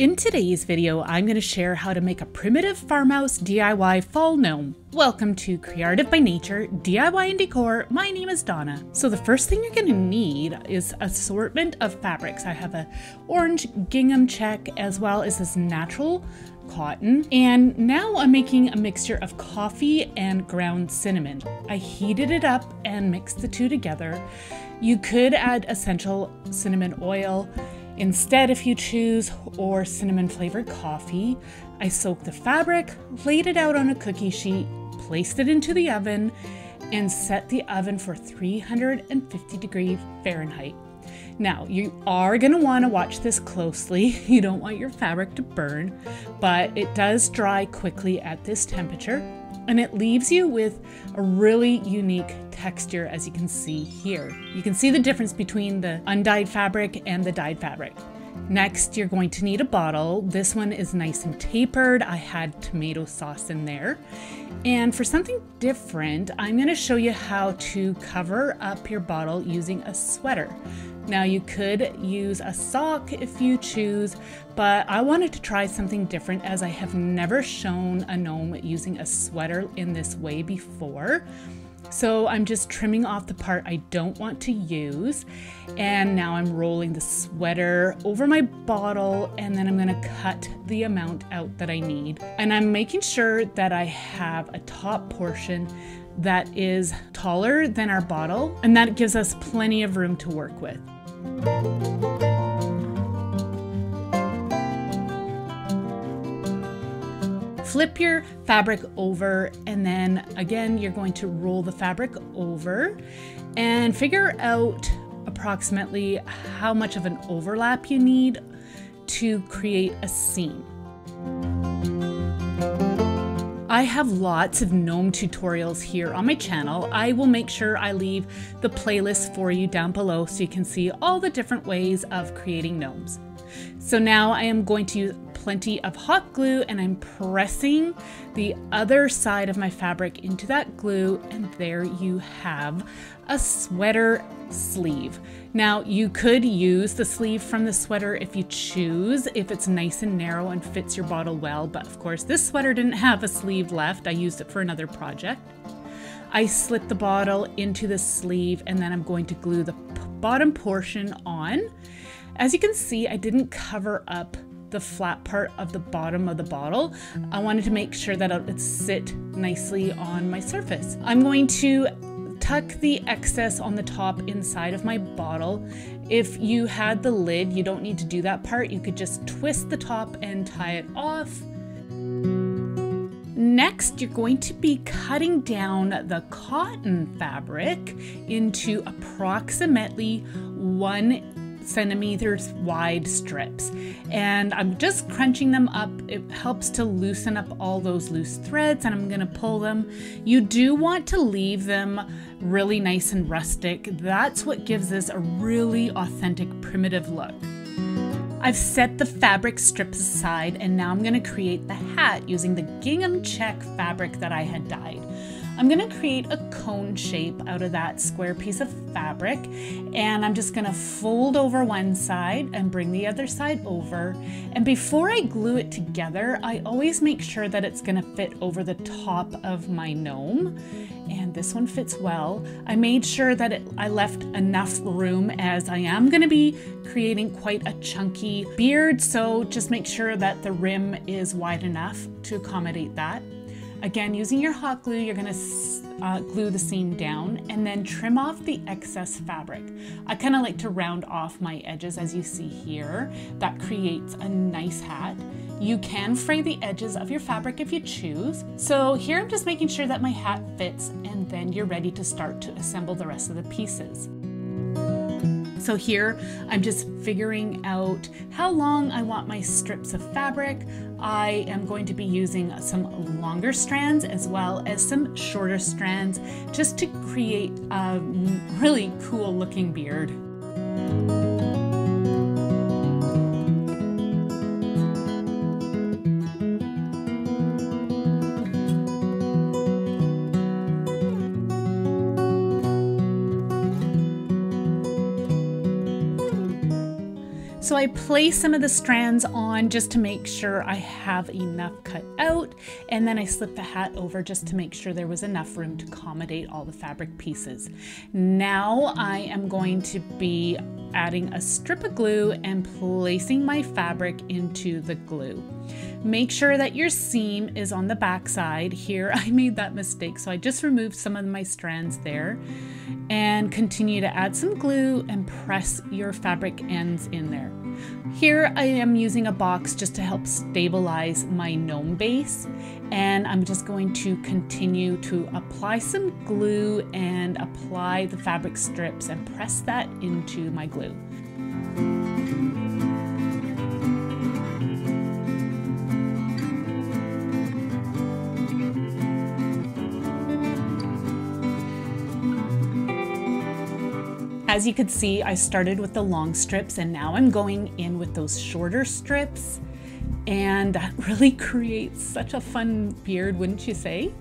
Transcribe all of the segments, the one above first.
In today's video, I'm going to share how to make a primitive farmhouse DIY fall gnome. Welcome to CreArtive by Nature, DIY and Decor. My name is Donna. So the first thing you're going to need is assortment of fabrics. I have a orange gingham check as well as this natural cotton. And now I'm making a mixture of coffee and ground cinnamon. I heated it up and mixed the two together. You could add essential cinnamon oil instead if you choose, or cinnamon flavored coffee. I soaked the fabric, laid it out on a cookie sheet, placed it into the oven, and set the oven for 350 degrees Fahrenheit. Now, you are going to want to watch this closely. You don't want your fabric to burn, but it does dry quickly at this temperature, and it leaves you with a really unique texture, as you can see here. You can see the difference between the undyed fabric and the dyed fabric. Next, you're going to need a bottle. This one is nice and tapered. I had tomato sauce in there. And for something different, I'm going to show you how to cover up your bottle using a sweater. Now, you could use a sock if you choose, but I wanted to try something different as I have never shown a gnome using a sweater in this way before. So I'm just trimming off the part I don't want to use. And now I'm rolling the sweater over my bottle, and then I'm gonna cut the amount out that I need. And I'm making sure that I have a top portion that is taller than our bottle, and that gives us plenty of room to work with. Flip your fabric over, and then again, you're going to roll the fabric over and figure out approximately how much of an overlap you need to create a seam. I have lots of gnome tutorials here on my channel. I will make sure I leave the playlist for you down below so you can see all the different ways of creating gnomes. So now I am going to use plenty of hot glue, and I'm pressing the other side of my fabric into that glue, and there you have a sweater sleeve. Now, you could use the sleeve from the sweater if you choose, if it's nice and narrow and fits your bottle well, but of course this sweater didn't have a sleeve left. I used it for another project. I slit the bottle into the sleeve, and then I'm going to glue the bottom portion on. As you can see, I didn't cover up the flat part of the bottom of the bottle. I wanted to make sure that it would sit nicely on my surface. I'm going to tuck the excess on the top inside of my bottle. If you had the lid, you don't need to do that part. You could just twist the top and tie it off. Next, you're going to be cutting down the cotton fabric into approximately 1 centimeters wide strips, and I'm just crunching them up. It helps to loosen up all those loose threads, and I'm going to pull them. You do want to leave them really nice and rustic. That's what gives this a really authentic primitive look. I've set the fabric strips aside, and now I'm going to create the hat using the gingham check fabric that I had dyed. I'm going to create a cone shape out of that square piece of fabric, and I'm just going to fold over one side and bring the other side over. And before I glue it together, I always make sure that it's going to fit over the top of my gnome, and this one fits well. I made sure that I left enough room, as I am going to be creating quite a chunky beard, so just make sure that the rim is wide enough to accommodate that. Again, using your hot glue, you're going to glue the seam down and then trim off the excess fabric. I kind of like to round off my edges, as you see here. That creates a nice hat. You can fray the edges of your fabric if you choose. So here I'm just making sure that my hat fits, and then you're ready to start to assemble the rest of the pieces. So here I'm just figuring out how long I want my strips of fabric. I am going to be using some longer strands as well as some shorter strands, just to create a really cool looking beard. So I place some of the strands on just to make sure I have enough cut out, and then I slip the hat over just to make sure there was enough room to accommodate all the fabric pieces. Now I am going to be adding a strip of glue and placing my fabric into the glue. Make sure that your seam is on the back side. Here I made that mistake, so I just removed some of my strands there, and continue to add some glue and press your fabric ends in there. Here I am using a box just to help stabilize my gnome base, and I'm just going to continue to apply some glue and apply the fabric strips and press that into my glue. As you could see, I started with the long strips and now I'm going in with those shorter strips, and that really creates such a fun beard, wouldn't you say?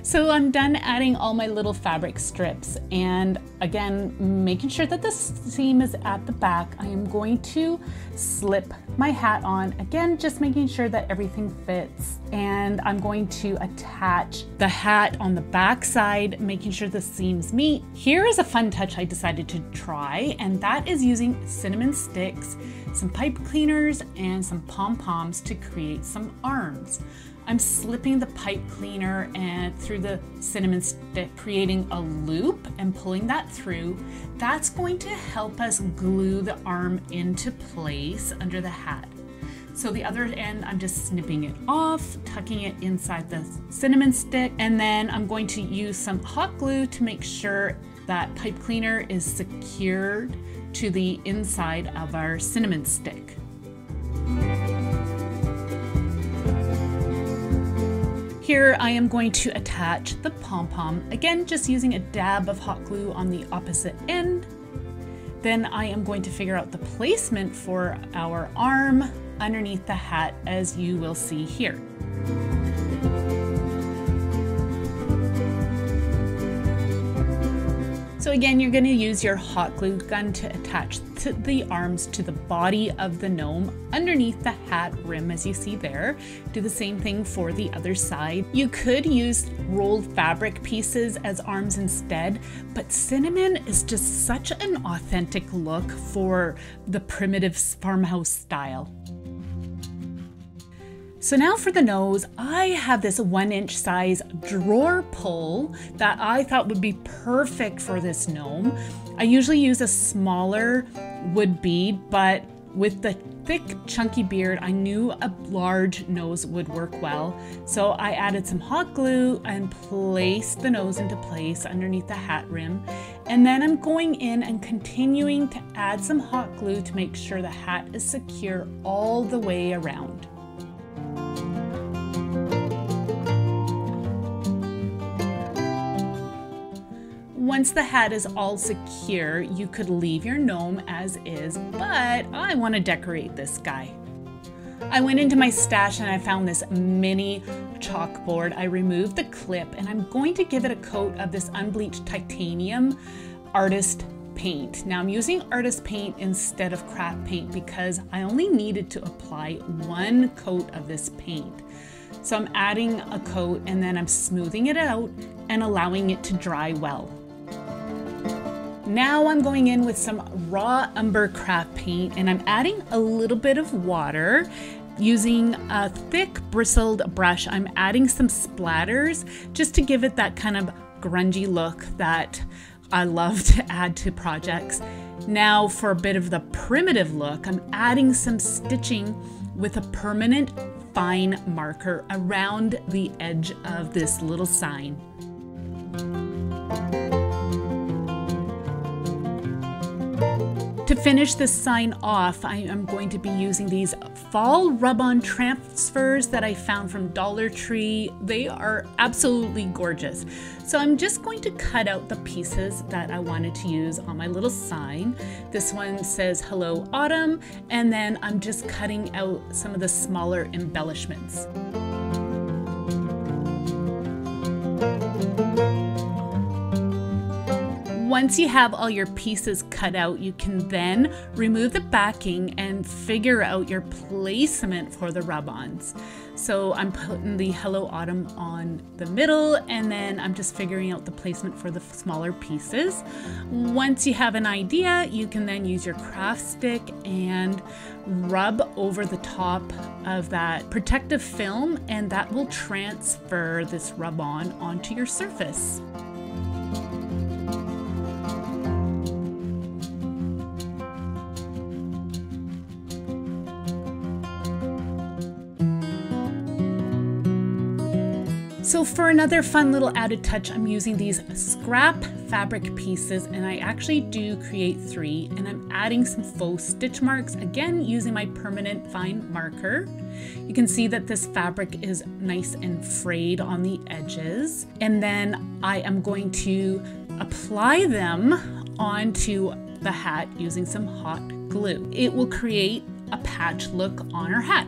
So I'm done adding all my little fabric strips, and again, making sure that the seam is at the back, I am going to slip my hat on, again, just making sure that everything fits, and I'm going to attach the hat on the back side, making sure the seams meet. Here is a fun touch I decided to try, and that is using cinnamon sticks, some pipe cleaners, and some pom-poms to create some arms. I'm slipping the pipe cleaner and through the cinnamon stick, creating a loop and pulling that through. That's going to help us glue the arm into place under the hat. So the other end, I'm just snipping it off, tucking it inside the cinnamon stick, and then I'm going to use some hot glue to make sure that pipe cleaner is secured to the inside of our cinnamon stick. Here I am going to attach the pom-pom, again just using a dab of hot glue on the opposite end. Then I am going to figure out the placement for our arm underneath the hat, as you will see here. So again, you're going to use your hot glue gun to attach the arms to the body of the gnome underneath the hat rim, as you see there. Do the same thing for the other side. You could use rolled fabric pieces as arms instead, but cinnamon is just such an authentic look for the primitive farmhouse style. So now for the nose, I have this 1-inch size drawer pull that I thought would be perfect for this gnome. I usually use a smaller wood bead, but with the thick chunky beard, I knew a large nose would work well. So I added some hot glue and placed the nose into place underneath the hat rim. And then I'm going in and continuing to add some hot glue to make sure the hat is secure all the way around. Once the hat is all secure, you could leave your gnome as is, but I want to decorate this guy. I went into my stash and I found this mini chalkboard. I removed the clip and I'm going to give it a coat of this unbleached titanium artist paint. Now I'm using artist paint instead of craft paint because I only needed to apply one coat of this paint. So I'm adding a coat and then I'm smoothing it out and allowing it to dry well. Now I'm going in with some raw umber craft paint and I'm adding a little bit of water. Using a thick bristled brush, I'm adding some splatters just to give it that kind of grungy look that I love to add to projects. Now for a bit of the primitive look, I'm adding some stitching with a permanent fine marker around the edge of this little sign. To finish this sign off, I am going to be using these fall rub-on transfers that I found from Dollar Tree. They are absolutely gorgeous. So I'm just going to cut out the pieces that I wanted to use on my little sign. This one says Hello Autumn, and then I'm just cutting out some of the smaller embellishments. Once you have all your pieces cut out, you can then remove the backing and figure out your placement for the rub-ons. So I'm putting the Hello Autumn on the middle, and then I'm just figuring out the placement for the smaller pieces. Once you have an idea, you can then use your craft stick and rub over the top of that protective film, and that will transfer this rub-on onto your surface. So for another fun little added touch, I'm using these scrap fabric pieces, and I actually do create 3, and I'm adding some faux stitch marks, again using my permanent fine marker. You can see that this fabric is nice and frayed on the edges, and then I am going to apply them onto the hat using some hot glue. It will create a patch look on our hat.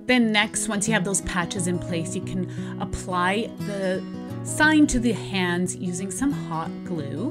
Then next, once you have those patches in place, you can apply the sign to the hands using some hot glue.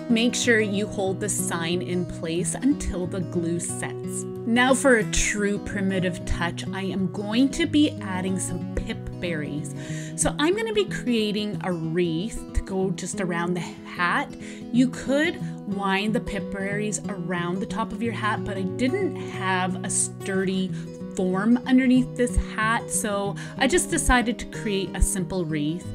Make sure you hold the sign in place until the glue sets. Now for a true primitive touch, I am going to be adding some pip berries. So I'm going to be creating a wreath to go just around the hat. You could wind the pip berries around the top of your hat, but I didn't have a sturdy form underneath this hat, so I just decided to create a simple wreath.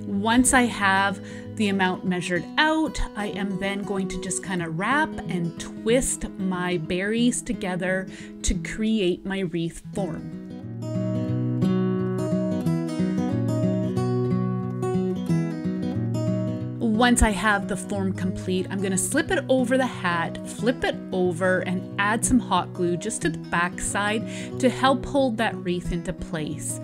Once I have the amount measured out, I am then going to just kind of wrap and twist my berries together to create my wreath form. Once I have the form complete, I'm going to slip it over the hat, flip it over, and add some hot glue just to the back side to help hold that wreath into place.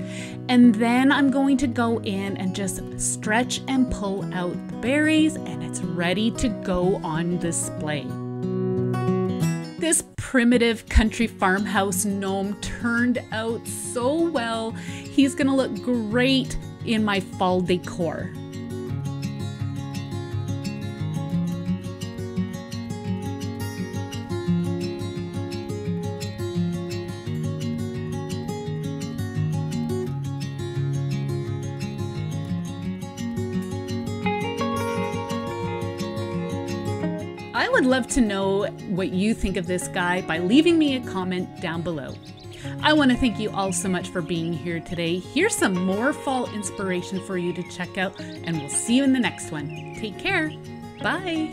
And then I'm going to go in and just stretch and pull out the berries, and it's ready to go on display. This primitive country farmhouse gnome turned out so well. He's going to look great in my fall decor. I would love to know what you think of this guy by leaving me a comment down below. I want to thank you all so much for being here today. Here's some more fall inspiration for you to check out, and we'll see you in the next one. Take care. Bye.